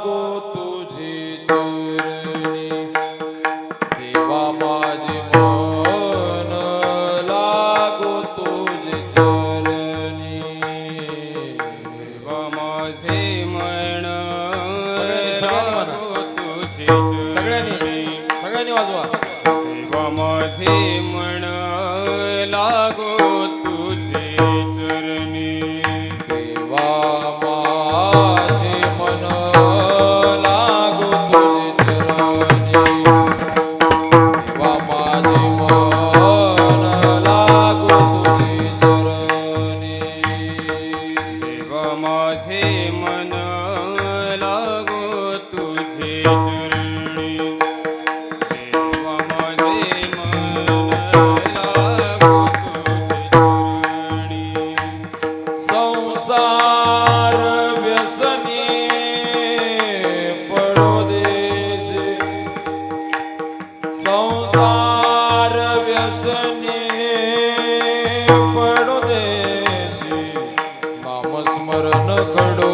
लागो तुझी चरणी देवा माझे मन लागो तुझी चरणी देवा माझे मन सगळ्यांनी तुझे सगळ्यांनी वाजवा देवा माझे मन लागो तुझे चरणी देवा माझे मन लागो तुझे चरणी देवा माझे मन लागो तुझे चरणी देवा माझे मन लागो तुझे चरणी देवा माझे मन लागो तुझे चरणी संसार व्यसनी पडो देशे संसार व्यसनी पडो देशे नामस्मरण घडो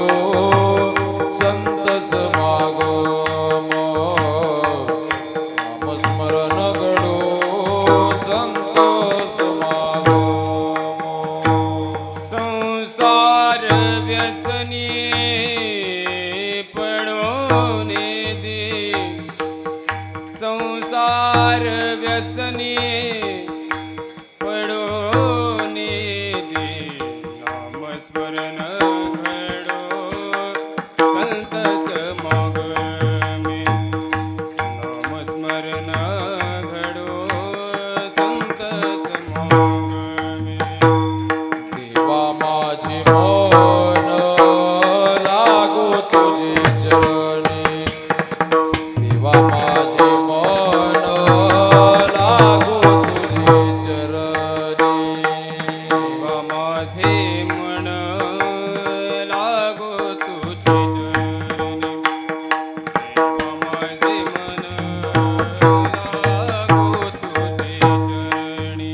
संत समागम नामस्मरण घडो संत समागम संसार व्यसनी पडोने दे संसार व्यसनी पडोने दे नामस्मरण घडो संत समागमे नामस्मरण घडो संत समागमे देवा माझे मन लागो तुझे चरणी देवा माझे मन लागो तुझे चरणी देवा माझे मन लागो तुझे चरणी देवा माझे मन लागो तुझे चरणी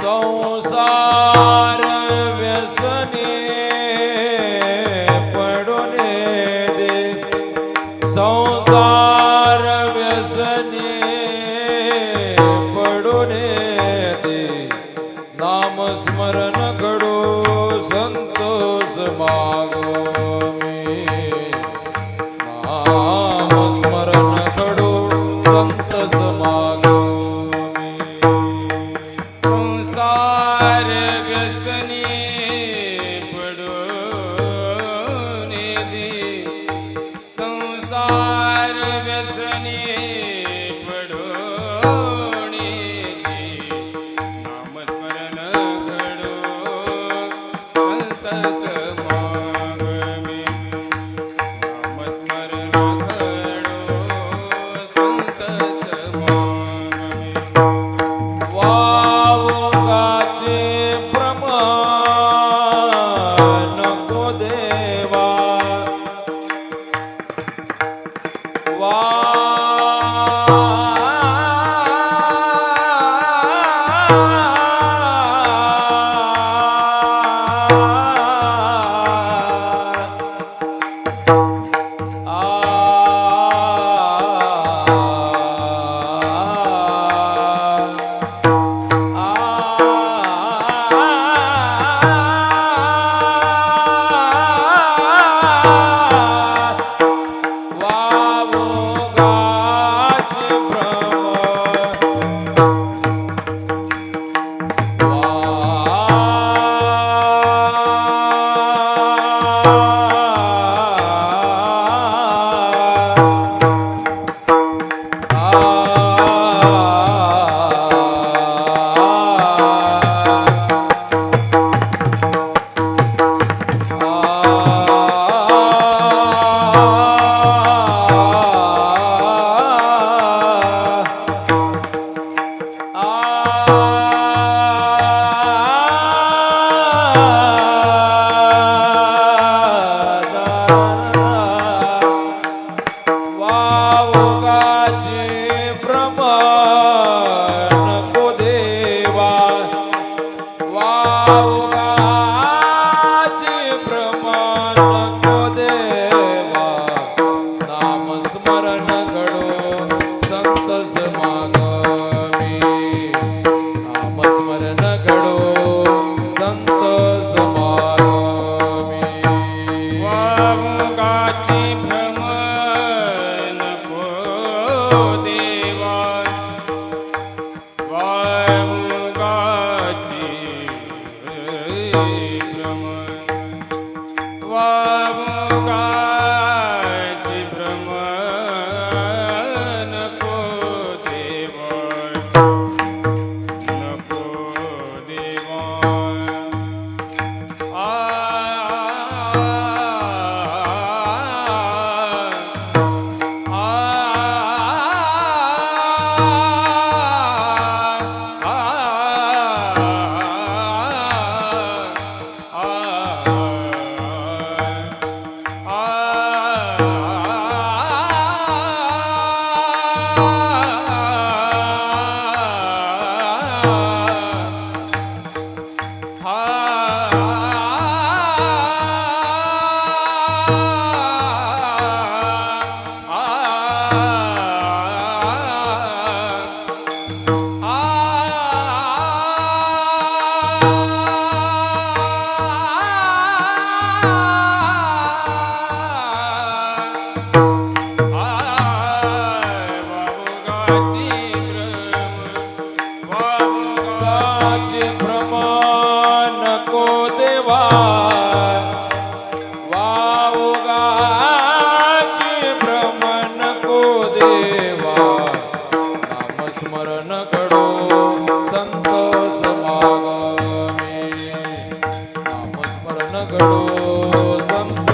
संसार व्यसने पडोने दे संसार व्यसने पडोने दे नामस्मरण घडो संतोष मागोमी नामस्मरण घडो संत समागमी संसार व्यसनी पडोने दे संसार वामुगाची भ्रम नको देवा नको देवा आ वाचे भ्रम नको देवा वावगाची भ्रम नको देवा नामस्मरण घडो संत समागमे नामस्मरण घडो संत